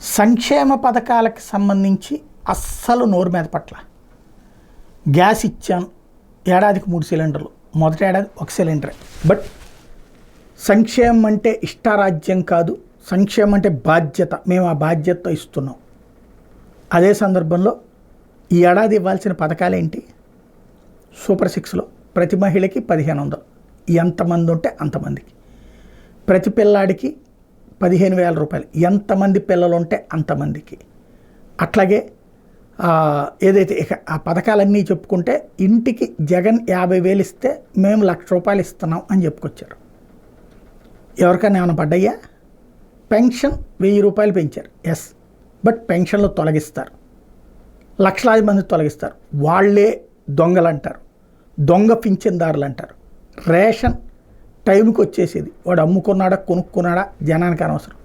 సంక్షేమ పథకాలకు సంబంధించి అస్సలు నోరు మీద పట్ల. గ్యాస్ ఇచ్చాను, ఏడాదికి 3 సిలిండర్లు, మొదటి ఏడాది 1 సిలిండరే. బట్ సంక్షేమం అంటే ఇష్టారాజ్యం కాదు, సంక్షేమం అంటే బాధ్యత. మేము ఆ బాధ్యతతో ఇస్తున్నాం. అదే సందర్భంలో ఈ ఏడాది ఇవ్వాల్సిన పథకాలు ఏంటి? సూపర్ 6లో ప్రతి మహిళకి 1500, ఎంతమంది ఉంటే అంతమందికి. ప్రతి పిల్లాడికి 15,000 రూపాయలు, ఎంతమంది పిల్లలు ఉంటే అంతమందికి. అట్లాగే ఏదైతే ఇక ఆ పథకాలన్నీ చెప్పుకుంటే ఇంటికి జగన్ 50,000 ఇస్తే మేము 1,00,000 రూపాయలు ఇస్తున్నాం అని చెప్పుకొచ్చారు. ఎవరికైనా ఏమైనా పడ్డయ్యా? పెన్షన్ 1000 రూపాయలు పెంచారు, ఎస్. బట్ పెన్షన్లు తొలగిస్తారు, లక్షలాది మంది తొలగిస్తారు. వాళ్ళే దొంగలు అంటారు, దొంగ పింఛన్దారులు అంటారు. రేషన్ టైంకి వచ్చేసేది, వాడు అమ్ముకున్నాడా కొనుక్కున్నాడా జనానికి అనవసరం,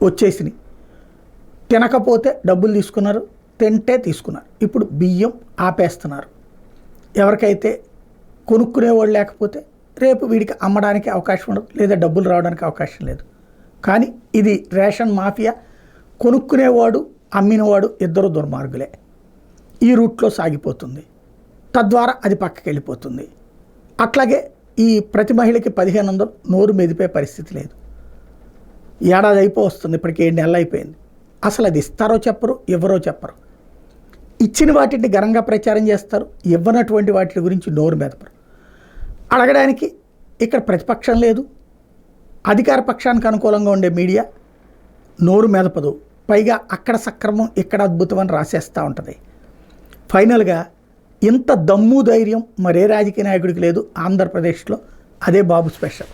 వచ్చేసినాయి. తినకపోతే డబ్బులు తీసుకున్నారు, తింటే తీసుకున్నారు. ఇప్పుడు బియ్యం ఆపేస్తున్నారు. ఎవరికైతే కొనుక్కునేవాళ్ళు లేకపోతే రేపు వీడికి అమ్మడానికి అవకాశం ఉండదు, లేదా డబ్బులు రావడానికి అవకాశం లేదు. కానీ ఇది రేషన్ మాఫియా. కొనుక్కునేవాడు అమ్మినవాడు ఇద్దరు దుర్మార్గులే. ఈ రూట్లో సాగిపోతుంది, తద్వారా అది పక్కకి వెళ్ళిపోతుంది. అట్లాగే ఈ ప్రతి మహిళకి 1500 నోరు మెదిపే పరిస్థితి లేదు. ఏడాది అయిపోతుంది, ఇప్పటికి 7 నెలలు అయిపోయింది. అసలు అది ఇస్తారో చెప్పరు, ఇవ్వరో చెప్పరు. ఇచ్చిన వాటిని ఘనంగా ప్రచారం చేస్తారు, ఇవ్వనటువంటి వాటి గురించి నోరు మెదపరు. అడగడానికి ఇక్కడ ప్రతిపక్షం లేదు, అధికార పక్షానికి అనుకూలంగా ఉండే మీడియా నోరు మెదపదు. పైగా అక్కడ సక్రమం ఇక్కడ అద్భుతం అని రాసేస్తూ ఉంటుంది. ఫైనల్గా ఇంత దమ్ము ధైర్యం మరే రాజకీయ నాయకుడికి లేదు ఆంధ్రప్రదేశ్లో. అదే బాబు స్పెషల్.